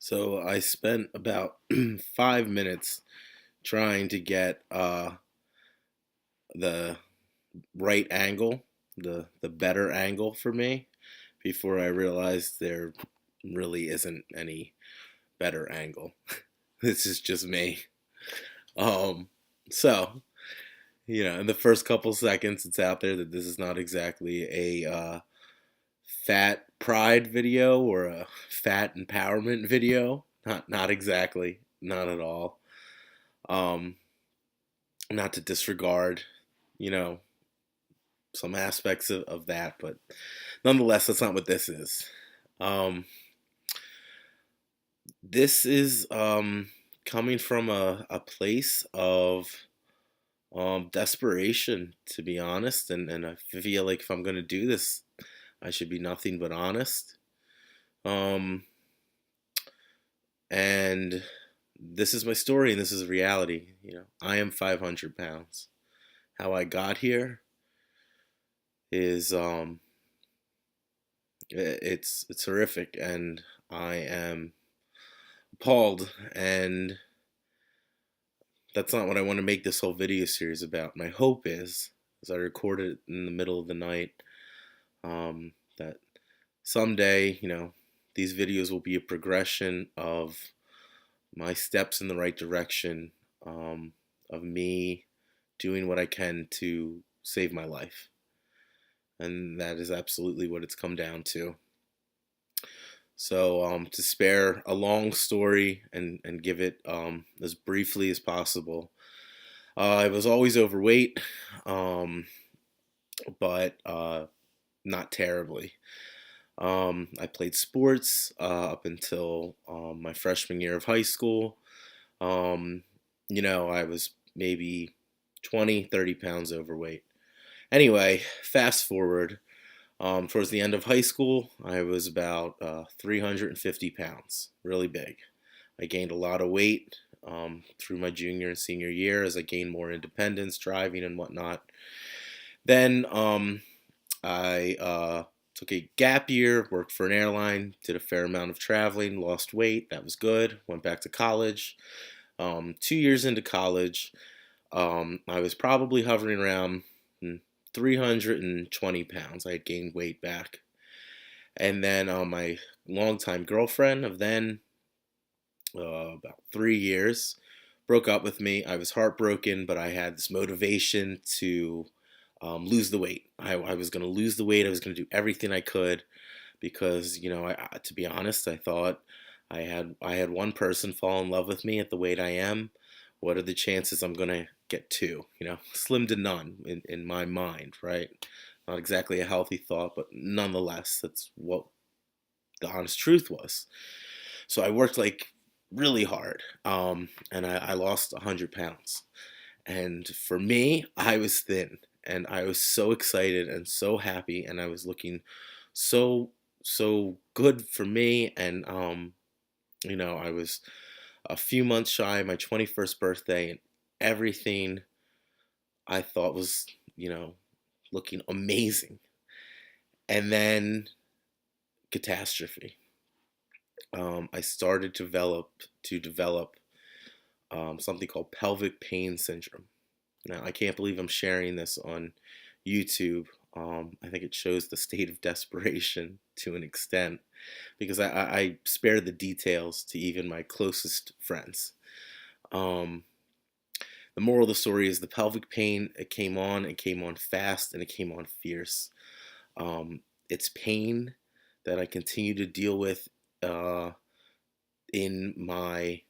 So I spent about 5 minutes trying to get the right angle, the better angle for me before I realized there really isn't any better angle. This is just me. Um, so in the first couple seconds, it's out there that this is not exactly a fat pride video or a fat empowerment video. Not exactly. Not at all. Um, Not to disregard, you know, some aspects of that, but nonetheless, that's not what this is. Um, this is coming from a place of desperation, to be honest, and I feel like if I'm going to do this, I should be nothing but honest. Um, and this is my story, and this is reality. I am 500 pounds. How I got here is it's horrific, and I am appalled, and that's not what I want to make this whole video series about. My hope is, as I record it in the middle of the night, that someday, these videos will be a progression of my steps in the right direction, of me doing what I can to save my life. And that is absolutely what it's come down to. So, to spare a long story and give it as briefly as possible, I was always overweight, um, but not terribly. I played sports up until my freshman year of high school. Um, I was maybe 20, 30 pounds overweight. Anyway, fast forward. Towards the end of high school, I was about 350 pounds, really big. I gained a lot of weight through my junior and senior year as I gained more independence, driving and whatnot. Then I took a gap year, worked for an airline, did a fair amount of traveling, lost weight. That was good. Went back to college. 2 years into college, I was probably hovering around 320 pounds. I had gained weight back. And then my longtime girlfriend of then about 3 years broke up with me. I was heartbroken, but I had this motivation to lose the weight. I was going to lose the weight. I was going to do everything I could because, to be honest, I thought I had one person fall in love with me at the weight I am. What are the chances I'm going to get two? Slim to none in my mind, right? Not exactly a healthy thought, but nonetheless, that's what the honest truth was. So I worked like really hard, and I lost 100 pounds. And for me, I was thin, and I was so excited and so happy, and I was looking so so good for me. And I was a few months shy of my 21st birthday, and everything I thought was looking amazing. And then catastrophe. I started to develop something called pelvic pain syndrome. Now, I can't believe I'm sharing this on YouTube. I think it shows the state of desperation to an extent because I spare the details to even my closest friends. Um, the moral of the story is the pelvic pain, it came on fast, and it came on fierce. It's pain that I continue to deal with uh, in my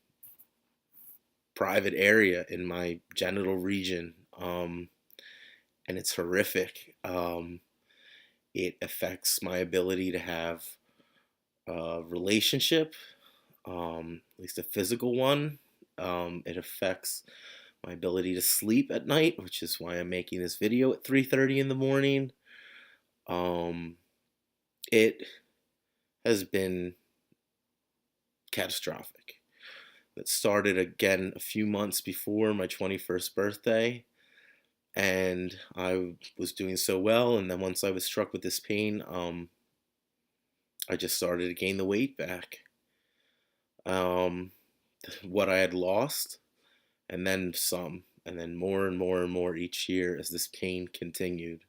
private area, in my genital region, and it's horrific. It affects my ability to have a relationship, at least a physical one. It affects my ability to sleep at night, which is why I'm making this video at 3:30 in the morning. Um, it has been catastrophic. That started again a few months before my 21st birthday, and I was doing so well. And then once I was struck with this pain, I just started to gain the weight back. um, what I had lost, and then some, and then more and more and more each year as this pain continued.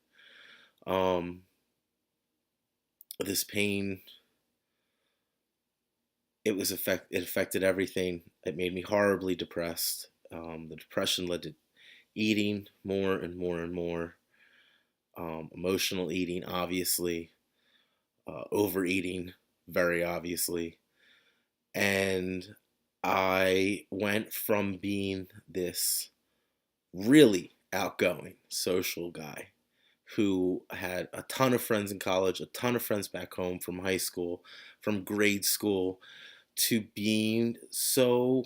Um, this pain, it affected everything. It made me horribly depressed. The depression led to eating more and more and more, emotional eating, obviously, overeating, very obviously. And I went from being this really outgoing social guy who had a ton of friends in college, a ton of friends back home from high school, from grade school, to being so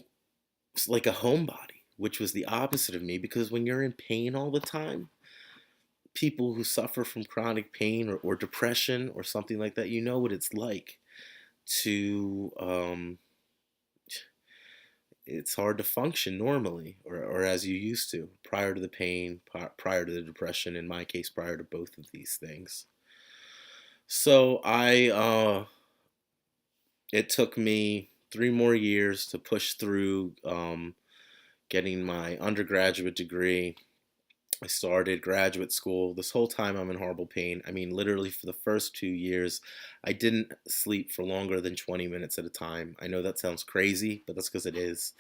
like a homebody, which was the opposite of me because when you're in pain all the time, people who suffer from chronic pain or depression or something like that, you know what it's like to it's hard to function normally or as you used to prior to the pain, prior to the depression, in my case, prior to both of these things. So it took me 3 more years to push through getting my undergraduate degree. I started graduate school. This whole time I'm in horrible pain. I mean, literally for the first 2 years, I didn't sleep for longer than 20 minutes at a time. I know that sounds crazy, but that's because it is.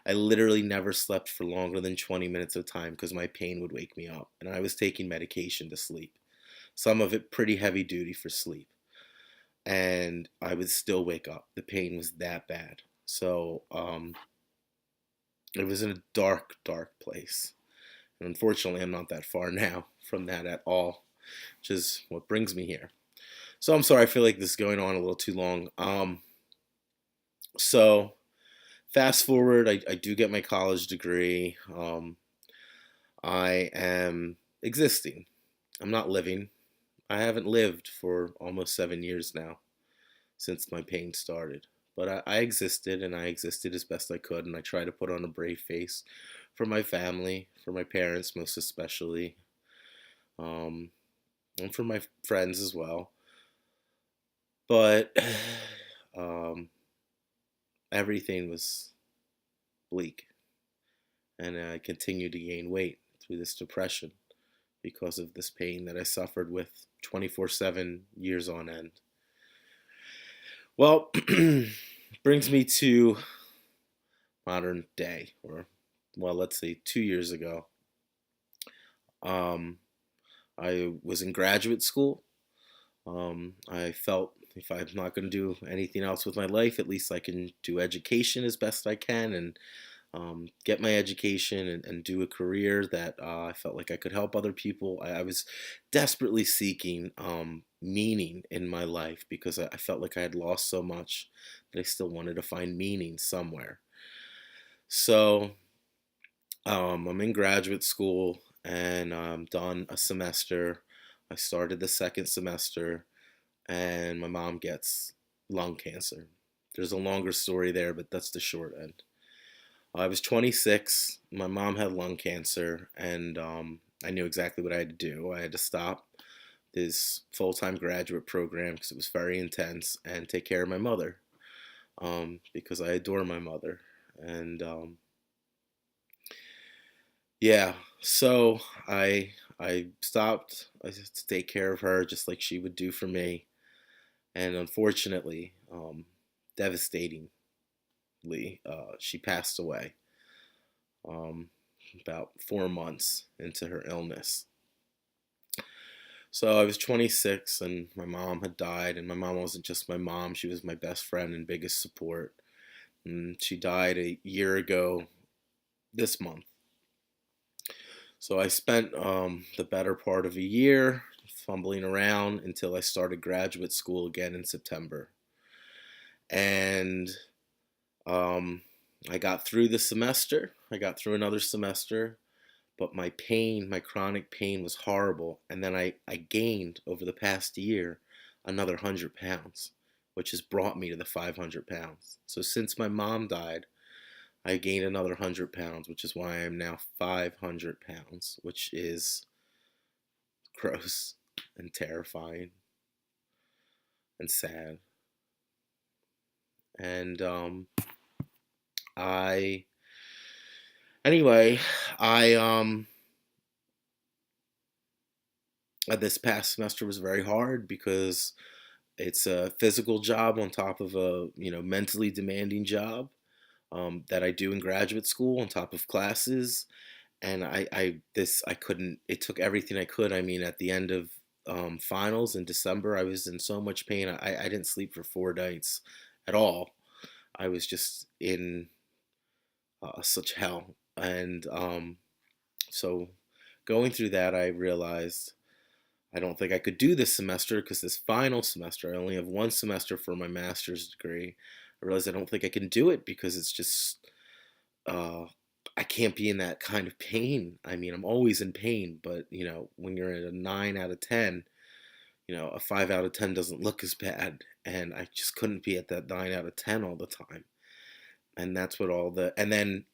I literally never slept for longer than 20 minutes at a time because my pain would wake me up. And I was taking medication to sleep, some of it pretty heavy duty for sleep. And I would still wake up. The pain was that bad. So it was in a dark, dark place. And unfortunately, I'm not that far now from that at all, which is what brings me here. So I'm sorry, I feel like this is going on a little too long. So fast forward, I do get my college degree. I am existing. I'm not living. I haven't lived for almost 7 years now since my pain started. But I existed and I existed as best I could, and I tried to put on a brave face for my family, for my parents most especially, um, and for my friends as well. But um, everything was bleak, and I continued to gain weight through this depression because of this pain that I suffered with 24/7 years on end. Well, brings me to modern day, or well, let's say 2 years ago. Um, I was in graduate school. I felt if I'm not going to do anything else with my life, at least I can do education as best I can and get my education and do a career that I felt like I could help other people. I was desperately seeking meaning in my life because I felt like I had lost so much that I still wanted to find meaning somewhere. So I'm in graduate school and I'm done a semester. I started the second semester and my mom gets lung cancer. There's a longer story there, but that's the short end. I was 26. My mom had lung cancer, and I knew exactly what I had to do. I had to stop this full time graduate program because it was very intense and take care of my mother because I adore my mother. And yeah, so I stopped to take care of her just like she would do for me. And unfortunately, devastatingly, she passed away um, about 4 months into her illness. So I was 26 and my mom had died, and my mom wasn't just my mom, she was my best friend and biggest support. And she died a year ago this month. So I spent the better part of a year fumbling around until I started graduate school again in September. And um, I got through the semester, I got through another semester, but my pain, my chronic pain was horrible. And then I gained over the past year another 100 pounds, which has brought me to the 500 pounds. So since my mom died, I gained another 100 pounds, which is why I am now 500 pounds, which is gross and terrifying and sad. And I anyway, I this past semester was very hard because it's a physical job on top of a mentally demanding job that I do in graduate school on top of classes. And I couldn't. It took everything I could. I mean, at the end of finals in December, I was in so much pain. I didn't sleep for 4 nights at all. I was just in such hell. And so going through that, I realized I don't think I could do this semester because this final semester, I only have one semester for my master's degree. I realized I don't think I can do it because it's just, uh, I can't be in that kind of pain. I mean, I'm always in pain, but when you're at a 9 out of 10, a 5 out of 10 doesn't look as bad. And I just couldn't be at that 9 out of 10 all the time. And that's what and then,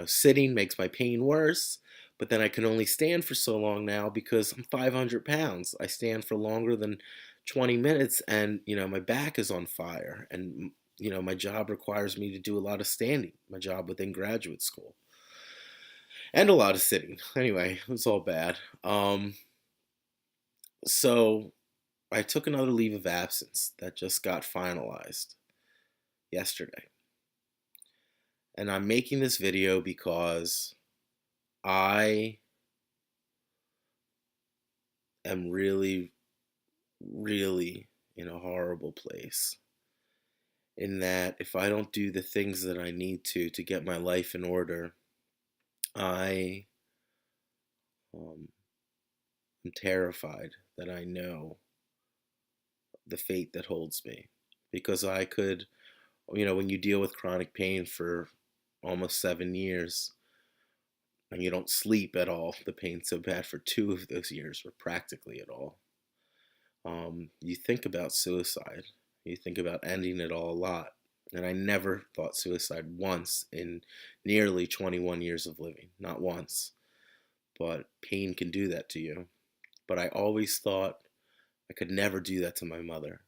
sitting makes my pain worse. But then I can only stand for so long now because I'm 500 pounds. I stand for longer than 20 minutes and, my back is on fire. And, my job requires me to do a lot of standing, my job within graduate school, and a lot of sitting. Anyway, it was all bad. So I took another leave of absence that just got finalized yesterday. And I'm making this video because I am really, really in a horrible place. In that, if I don't do the things that I need to get my life in order, I am terrified that I know the fate that holds me. Because I could, when you deal with chronic pain for almost 7 years, and you don't sleep at all, the pain's so bad for 2 of those years, or practically at all. You think about suicide. You think about ending it all a lot. And I never thought suicide once in nearly 21 years of living. Not once. But pain can do that to you. But I always thought I could never do that to my mother.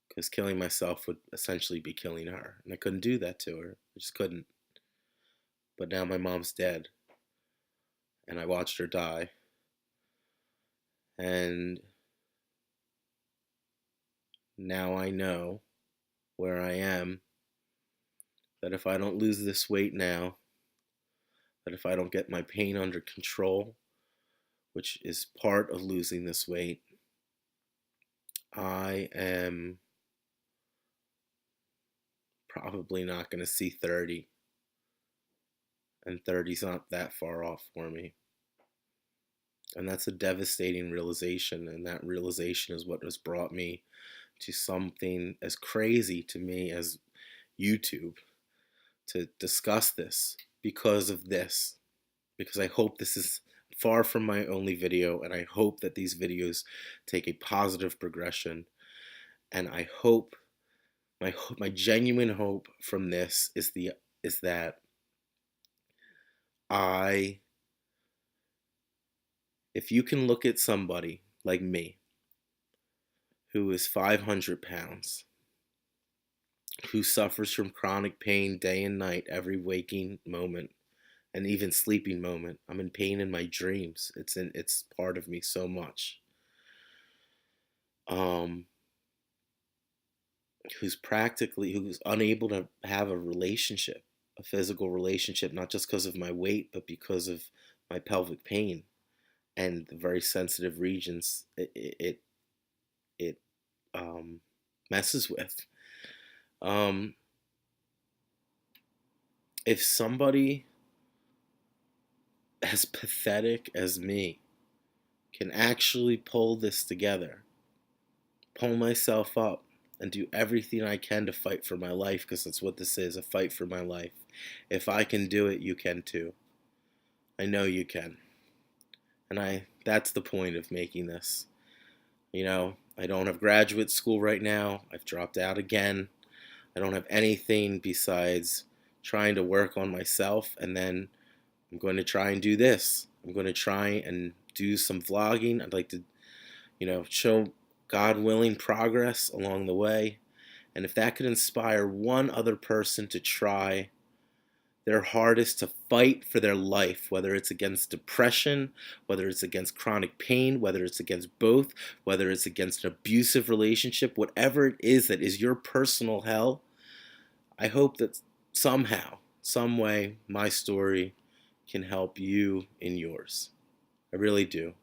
Because killing myself would essentially be killing her. And I couldn't do that to her. I just couldn't. But now my mom's dead. And I watched her die. And now I know where I am, that if I don't lose this weight now, that if I don't get my pain under control, which is part of losing this weight, I am probably not going to see 30. And 30's not that far off for me. And that's a devastating realization. And that realization is what has brought me to something as crazy to me as YouTube, to discuss this because of this. Because I hope this is far from my only video, and I hope that these videos take a positive progression. And I hope, my genuine hope from this is that if you can look at somebody like me who is 500 pounds, who suffers from chronic pain day and night, every waking moment, and even sleeping moment. I'm in pain in my dreams. It's part of me so much. Who's unable to have a relationship, a physical relationship, not just because of my weight, but because of my pelvic pain and the very sensitive regions it messes with. If somebody as pathetic as me can actually pull this together, pull myself up, and do everything I can to fight for my life, because that's what this is, a fight for my life. If I can do it, you can too. I know you can. And that's the point of making this. I don't have graduate school right now. I've dropped out again. I don't have anything besides trying to work on myself, and then I'm going to try and do this. I'm going to try and do some vlogging. I'd like to, show, God willing, progress along the way. And if that could inspire one other person to try their hardest to fight for their life, whether it's against depression, whether it's against chronic pain, whether it's against both, whether it's against an abusive relationship, whatever it is that is your personal hell, I hope that somehow, some way, my story can help you in yours. I really do.